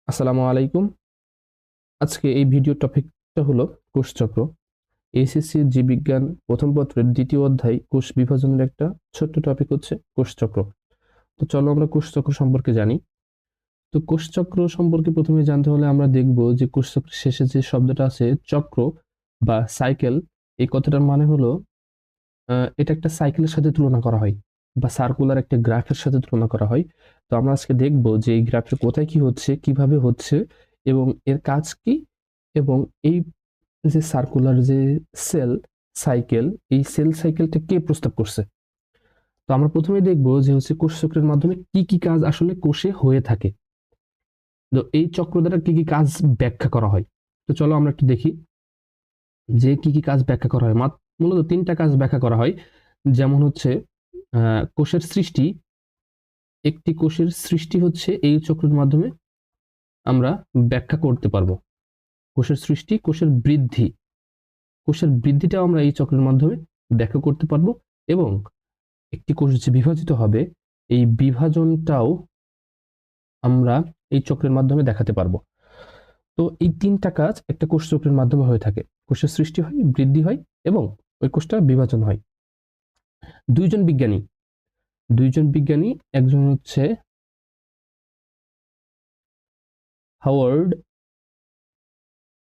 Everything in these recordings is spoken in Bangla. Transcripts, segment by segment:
আসসালামু আলাইকুম। আজকে এই ভিডিও টপিকটা হলো কোষচক্র। এইচএসসি জীববিজ্ঞান প্রথম পত্রের দ্বিতীয় অধ্যায় কোষ বিভাজনের একটা ছোট্ট টপিক হচ্ছে কোষচক্র। তো চলো আমরা কোষচক্র সম্পর্কে জানি। তো কোষচক্র সম্পর্কে প্রথমে জানতে হলে আমরা দেখব যে কোষচক্রের শেষে যে শব্দটা আছে চক্র বা সাইকেল, এই কথাটার মানে হলো এটা একটা সাইকেলের সাথে তুলনা করা হয় বা সার্কুলার একটা গ্রাফের সাথে তুলনা করা হয়। তো আমরা আজকে দেখব যে এই গ্রাফে কোথায় কি হচ্ছে, কিভাবে হচ্ছে এবং এর কাজ কি, এবং এই যে সার্কুলার যে সেল সাইকেল, এই সেল সাইকেলটা কে প্রস্তাব করছে। তো আমরা প্রথমে দেখব যে হচ্ছে কোষ চক্রের মাধ্যমে কি কি কাজ আসলে কোষে হয়ে থাকে। তো এই চক্র দ্বারা কি কি কাজ ব্যাখ্যা করা হয়। তো চলো আমরা একটু দেখি যে কি কি কাজ ব্যাখ্যা করা হয়। মূলত তিনটা কাজ ব্যাখ্যা করা হয়। যেমন হচ্ছে কোষের সৃষ্টি। একটি কোষের সৃষ্টি হচ্ছে এই চক্রের মাধ্যমে আমরা ব্যাখ্যা করতে পারবো। কোষের সৃষ্টি, কোষের বৃদ্ধি, কোষের বৃদ্ধিটাও আমরা এই চক্রের মাধ্যমে ব্যাখ্যা করতে পারবো, এবং একটি কোষ যে বিভাজিত হবে এই বিভাজনটাও আমরা এই চক্রের মাধ্যমে দেখাতে পারবো। তো এই তিনটা কাজ একটা কোষ চক্রের মাধ্যমে হয়ে থাকে। কোষের সৃষ্টি হয়, বৃদ্ধি হয় এবং ওই কোষটা বিভাজন হয়। দুইজন বিজ্ঞানী দুইজন বিজ্ঞানী একজন হচ্ছে হাওয়ার্ড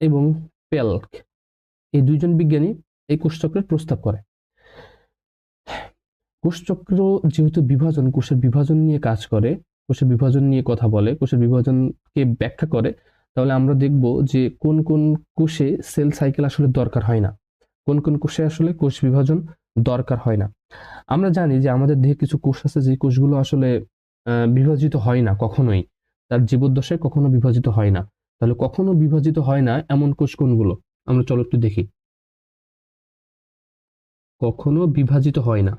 এবং পেলক, এই দুইজন বিজ্ঞানী এই কোষচক্রের প্রস্তাব করে। কোষচক্র যেহেতু বিভাজন, কোষের বিভাজন নিয়ে কাজ করে, কোষের বিভাজন নিয়ে কথা বলে, কোষের বিভাজনকে ব্যাখ্যা করে, তাহলে আমরা দেখব যে কোন কোন কোষে সেল সাইকেল আসলে দরকার হয় না, কোন কোন কোষে আসলে কোষ বিভাজন দরকার হয় না। আমরা জানি যে আমাদের দেহে কিছু কোষ আছে যে কোষগুলো আসলে বিভাজিত হয় না কখনোই, তার জীবদ্দশায় কখনো বিভাজিত হয় না। তাহলে কখনো বিভাজিত হয় না এমন কোষ কোনগুলো, আমরা চলো একটু দেখি। কখনো বিভাজিত হয় না,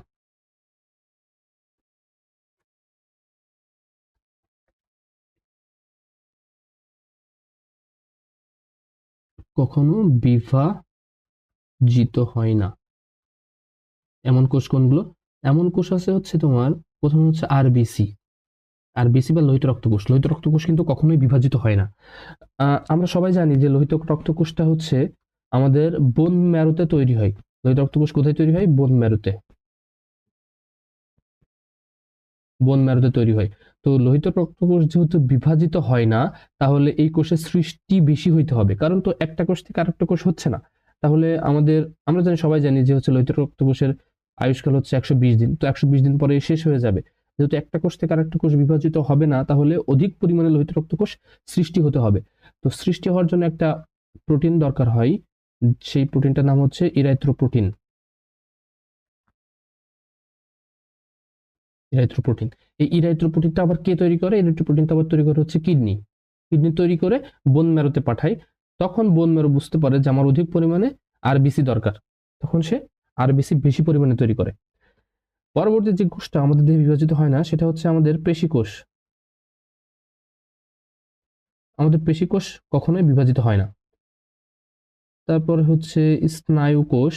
কখনো বিভাজিত হয় না এমন কোষ কোনগুলো। এমন কোষ আছে হচ্ছে তোমার, প্রথমে হচ্ছে আরবিসি। আরবিসি বা লোহিত রক্তকোষ। লোহিত রক্তকোষ কিন্তু কখনোই বিভাজিত হয় না। আমরা সবাই জানি যে লোহিত রক্তকোষটা হচ্ছে আমাদের বোন ম্যারোতে তৈরি হয়। লোহিত রক্তকোষ কোথায় তৈরি হয়? বোন ম্যারোতে। বোন ম্যারোতে তৈরি হয়। তো লোহিত রক্তকোষ যেহেতু বিভাজিত হয় না, তাহলে এই কোষের সৃষ্টি বেশি হইতে হবে, কারণ তো একটা কোষ থেকে আরেকটা কোষ হচ্ছে না। তাহলে আমরা সবাই জানি যে হচ্ছে লোহিত রক্তকোষের আয়ুষ্কাল হচ্ছে 120 দিন। তো 120 দিন পরে শেষ হয়ে যাবে। যেহেতু একটা কোষ থেকে আরেকটা কোষ বিভাজিত হবে না, তাহলে অধিক পরিমাণে লোহিত রক্তকোষ সৃষ্টি হতে হবে। তো সৃষ্টি হওয়ার জন্য একটা প্রোটিন দরকার হয়, সেই প্রোটিনটার নাম হচ্ছে ইরাইথ্রোপ্রোটিন। ইরাইথ্রোপ্রোটিন। এই ইরাইথ্রোপ্রোটিনটা আবার কে তৈরি করে? ইরাইথ্রোপ্রোটিনটা আবার তৈরি করে হচ্ছে কিডনি। কিডনি তৈরি করে বোন ম্যারোতে পাঠায়। তখন বোন ম্যারো বুঝতে পারে যে আমার অধিক পরিমাণে আরবিসি দরকার। তখন সে আরবিসি বেশি পরিমাণে তৈরি করে। পরবর্তী যে কোষটা আমাদের দেহে বিভাজিত হয় না, সেটা হচ্ছে আমাদের পেশিকোষ। আমাদের পেশিকোষ কখনোই বিভাজিত হয় না। তারপর হচ্ছে স্নায়ু কোষ।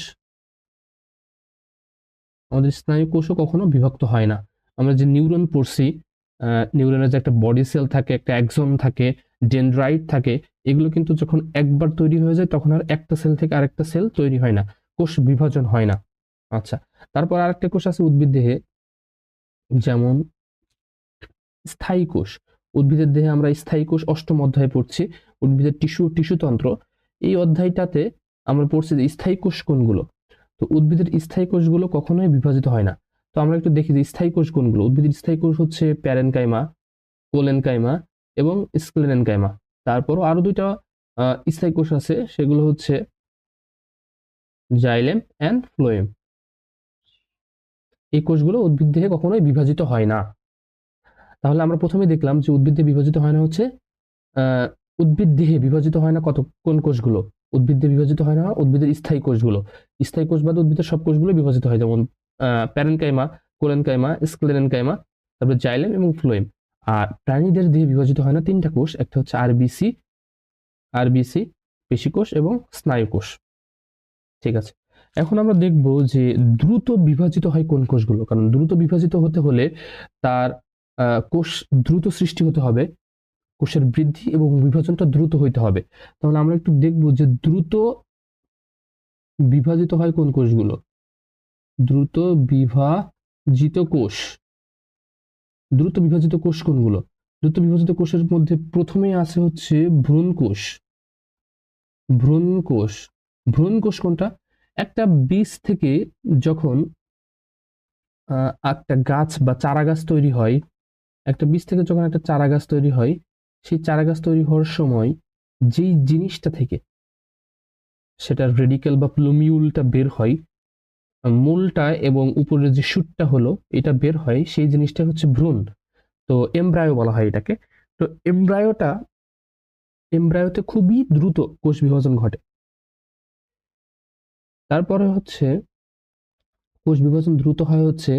আমাদের স্নায়ু কোষও কখনো বিভক্ত হয় না। আমরা যে নিউরন পড়ছি, নিউরনের যে একটা বডি সেল থাকে, একটা অ্যাক্সন থাকে, ডেনড্রাইট থাকে, এগুলো কিন্তু যখন একবার তৈরি হয়ে যায় তখন আর একটা সেল থেকে আরেকটা সেল তৈরি হয় না, কোষ বিভাজন হয় না। আচ্ছা, তারপর আরেকটা কোষ আছে উদ্ভিদ দেহে, যেমন স্থায়ী কোষ। উদ্ভিদের দেহে আমরা স্থায়ী কোষ অষ্টম অধ্যায়ে পড়ছি, উদ্ভিদের টিস্যুতন্ত্র। এই অধ্যায়টাতে আমরা পড়ছি যে স্থায়ী কোষ কোনগুলো। তো উদ্ভিদের স্থায়ী কোষগুলো কখনোই বিভাজিত হয় না। তো আমরা একটু দেখি যে স্থায়ী কোষ কোনগুলো। উদ্ভিদের স্থায়ী কোষ হচ্ছে প্যারেনকাইমা, কোলেনকাইমা এবং স্ক্লেরেনকাইমা। তারপরও আরো দুইটা স্থায়ী কোষ আছে, সেগুলো হচ্ছে জাইলেম অ্যান্ড ফ্লোয়েম। এই কোষগুলো উদ্ভিদ দেহে কখনোই বিভাজিত হয় না। তাহলে আমরা প্রথমে দেখলাম যে উদ্ভিদ দেহে বিভাজিত হয় না হচ্ছে, আহ, উদ্ভিদ দেহে বিভাজিত হয় না কোন কোষগুলো? উদ্ভিদ দেহে বিভাজিত হয় না উদ্ভিদের স্থায়ী কোষগুলো। স্থায়ী কোষ বাদে উদ্ভিদের সব কোষগুলো বিভাজিত হয়, যেমন প্যারেনকাইমা, কোলেনকাইমা, স্ক্লেরেনকাইমা, তারপরে জাইলেম এবং ফ্লোয়েম। আর প্রাণীদের দেহে বিভাজিত হয় না তিনটা কোষ, একটা হচ্ছে আরবিসি, আরবিসি পেশিকোষ এবং স্নায়ুকোষ। ঠিক আছে, এখন আমরা দেখব যে দ্রুত বিভাজিত হয় কোন কোষগুলো। কারণ দ্রুত বিভাজিত হতে হলে তার কোষ দ্রুত সৃষ্টি হতে হবে। কোষের বৃদ্ধি এবং বিভাজনটা দ্রুত হইতে হবে। তাহলে আমরা একটু দেখব যে দ্রুত বিভাজিত হয় কোন কোষগুলো। দ্রুত বিভাজিত কোষ, দ্রুত বিভাজিত কোষ কোনগুলো? দ্রুত বিভাজিত কোষের মধ্যে প্রথমে আছে হচ্ছে ভ্রূণ কোষ। ভ্রূণ কোষ, ভ্রূণ কোষ কোনটা? একটা বীজ থেকে যখন একটা গাছ বা চারা গাছ তৈরি হয়, একটা বীজ থেকে যখন একটা চারা গাছ তৈরি হয়, সেই চারা গাছ তৈরি হওয়ার সময় যেই জিনিসটা থেকে সেটার রেডিকেল বা প্লুমিউলটা বের হয়, মূলটা এবং উপরের যে শুটটা হলো এটা বের হয়, সেই জিনিসটা হচ্ছে ভ্রূণ। তো এমব্রায়ো বলা হয় এটাকে। তো এমব্রায়োতে খুবই দ্রুত কোষ বিভাজন ঘটে। তারপরে হচ্ছে কোষ বিভাজন দ্রুত হয় হচ্ছে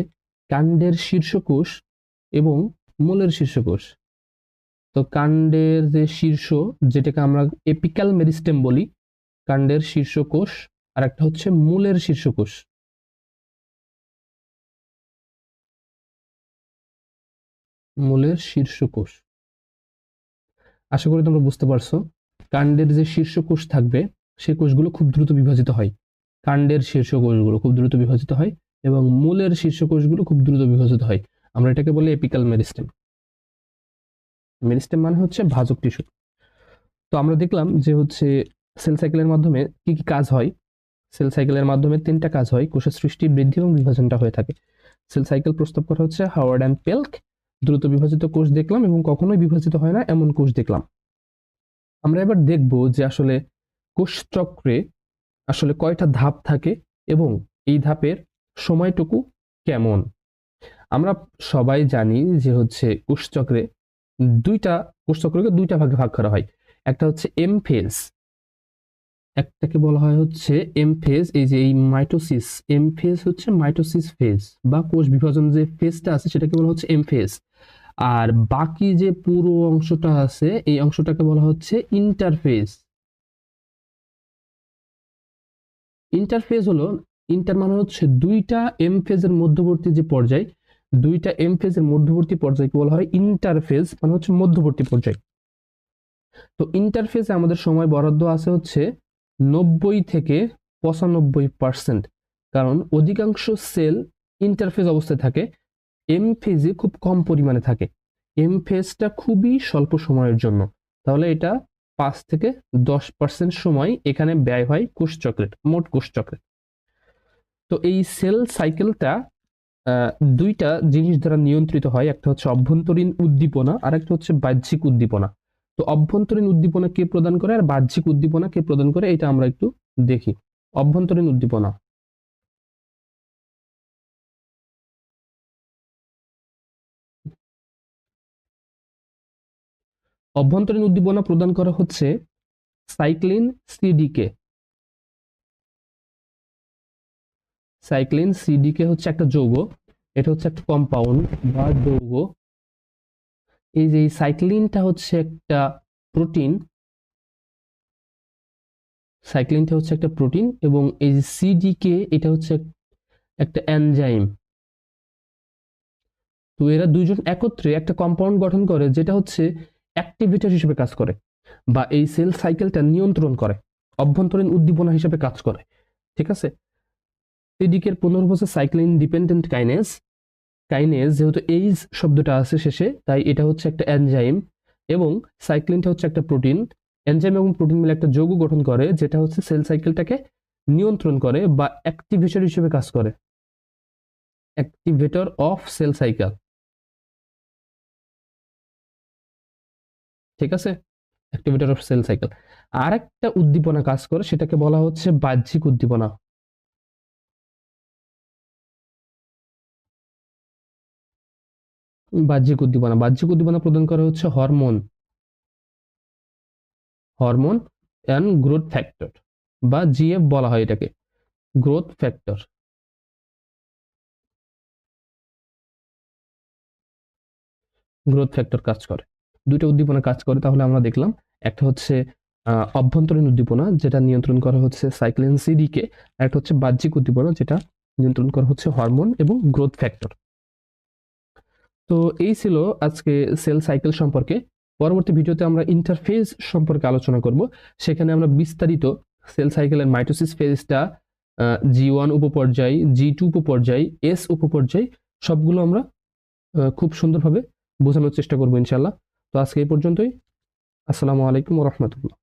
কাণ্ডের শীর্ষকোষ এবং মূলের শীর্ষকোষ। তো কাণ্ডের যে শীর্ষ, যেটাকে আমরা এপিক্যাল মেরিস্টেম বলি, কাণ্ডের শীর্ষকোষ, আর একটা হচ্ছে মূলের শীর্ষকোষ। মূলের শীর্ষকোষ, আশা করি তোমরা বুঝতে পারছো। কাণ্ডের যে শীর্ষকোষ থাকবে সেই কোষগুলো খুব দ্রুত বিভাজিত হয়, কাণ্ডের শীর্ষ কোষগুলো খুব দ্রুত বিভাজিত হয় এবং মূলের শীর্ষ কোষগুলো খুব দ্রুত বিভাজিত হয়। আমরা এটাকে বলি এপিক্যাল মেরিস্টেম। মেরিস্টেম মানে হচ্ছে ভাজক টিস্যু। তো আমরা দেখলাম যে হচ্ছে সেল সাইকেলের মাধ্যমে কি কি কাজ হয়। সেল সাইকেলের মাধ্যমে তিনটা কাজ হয়, কোষের সৃষ্টি, বৃদ্ধি এবং বিভাজনটা হয়ে থাকে। সেল সাইকেল প্রস্তাব করা হচ্ছে হাওয়ার্ড অ্যান্ড পেল্ক। দ্রুত বিভাজিত কোষ দেখলাম এবং কখনোই বিভাজিত হয় না এমন কোষ দেখলাম। আমরা এবার দেখব যে আসলে কোষ চক্রে আসলে কয়টা ধাপ থাকে এবং এই ধাপের সময়টুকু কেমন। আমরা সবাই জানি যে হচ্ছে কোষচক্রে কোষচক্রকে দুইটা ভাগে ভাগ করা হয়। একটা হচ্ছে এম ফেজ, একটাকে বলা হয় হচ্ছে এম ফেজ। এই যে এই মাইটোসিস, এম ফেজ হচ্ছে মাইটোসিস ফেজ বা কোষ বিভাজন যে ফেজটা আছে সেটাকে বলা হচ্ছে এম ফেজ। আর বাকি যে পুরো অংশটা আছে এই অংশটাকে বলা হচ্ছে ইন্টারফেজ। ইন্টারফেজ হলো, ইন্টার মানে হচ্ছে দুইটা এম ফেজের মধ্যবর্তী যে পর্যায়, দুইটা এম ফেজের মধ্যবর্তী পর্যায়কে বলা হয় ইন্টারফেজ, মানে হচ্ছে মধ্যবর্তী পর্যায়। তো ইন্টারফেজে আমাদের সময় বরাদ্দ আছে হচ্ছে 90 থেকে 95%, কারণ অধিকাংশ সেল ইন্টারফেজ অবস্থায় থাকে, এম ফেজে খুব কম পরিমাণে থাকে। এম ফেজটা খুবই স্বল্প সময়ের জন্য, তাহলে এটা 5 থেকে 10% সময় এখানে ব্যয় হয় কোষচক্রের, মোট কোষচক্রের। তো এই সেল সাইকেলটা দুইটা জিনিস দ্বারা নিয়ন্ত্রিত হয়, একটা হচ্ছে অভ্যন্তরীণ উদ্দীপনা আর একটা হচ্ছে বাহ্যিক উদ্দীপনা। তো অভ্যন্তরীণ উদ্দীপনা কে প্রদান করে আর বাহ্যিক উদ্দীপনা কে প্রদান করে এটা আমরা একটু দেখি। অভ্যন্তরীণ উদ্দীপনা, অভ্যন্তরীণ উদ্দীপনা প্রদান করা হচ্ছে সাইক্লিন সিডিকে। সাইক্লিন সিডিকে হচ্ছে একটা যৌগ, এটা হচ্ছে একটা কম্পাউন্ড বা যৌগ। এই যে সাইক্লিনটা হচ্ছে একটা প্রোটিন, সাইক্লিনটা হচ্ছে একটা প্রোটিন এবং এই যে সিডিকে এটা হচ্ছে একটা এনজাইম। তো এরা দুইজন একত্রে একটা কম্পাউন্ড গঠন করে যেটা হচ্ছে অ্যাক্টিভেটর হিসেবে কাজ করে বা এই সেল সাইকেলটা নিয়ন্ত্রণ করে, অভ্যন্তরীণ উদ্দীপনা হিসেবে কাজ করে। ঠিক আছে, সিডিকের পুনর্ব হচ্ছে সাইক্লিন ডিপেন্ডেন্ট কাইনেজ। কাইনেজ যেহেতু এইজ শব্দটা আছে শেষে, তাই এটা হচ্ছে একটা এনজাইম এবং সাইক্লিনটা হচ্ছে একটা প্রোটিন। এনজাইম এবং প্রোটিন মিলে একটা যৌগ গঠন করে যেটা হচ্ছে সেল সাইকেলটাকে নিয়ন্ত্রণ করে বা অ্যাক্টিভেটর হিসেবে কাজ করে, অ্যাক্টিভেটর অফ সেল সাইকেল। ঠিক আছে, অ্যাক্টিভেটর অফ সেল সাইকেল। আর একটা উদ্দীপনা কাজ করে সেটাকে বলা হচ্ছে বাহ্যিক উদ্দীপনা। বাহ্যিক উদ্দীপনা, বাহ্যিক উদ্দীপনা প্রদান করা হচ্ছে hormone, hormone and growth factor বা জিএফ বলা হয় এটাকে, গ্রোথ ফ্যাক্টর। গ্রোথ ফ্যাক্টর কাজ করে, দুইটা উদ্দীপনা কাজ করে। তাহলে আমরা দেখলাম একটা হচ্ছে অভ্যন্তরীণ উদ্দীপনা যেটা নিয়ন্ত্রণ করা হচ্ছে সাইক্লিন সিডিকে, আর একটা হচ্ছে বাহ্যিক উদ্দীপনা যেটা নিয়ন্ত্রণ করা হচ্ছে হরমোন এবং গ্রোথ ফ্যাক্টর। তো এই ছিল আজকে সেল সাইকেল সম্পর্কে। পরবর্তী ভিডিওতে আমরা ইন্টারফেজ সম্পর্কে আলোচনা করব। সেখানে আমরা বিস্তারিত সেল সাইকেলের মাইটোসিস ফেজটা, G1 উপপর্যায়, G2 উপপর্যায়, S উপপর্যায় সবগুলো আমরা খুব সুন্দরভাবে বোঝানোর চেষ্টা করবো ইনশাআল্লাহ। তো আজকে এই পর্যন্তই। আসসালামু আলাইকুম ওয়া রাহমাতুল্লাহ।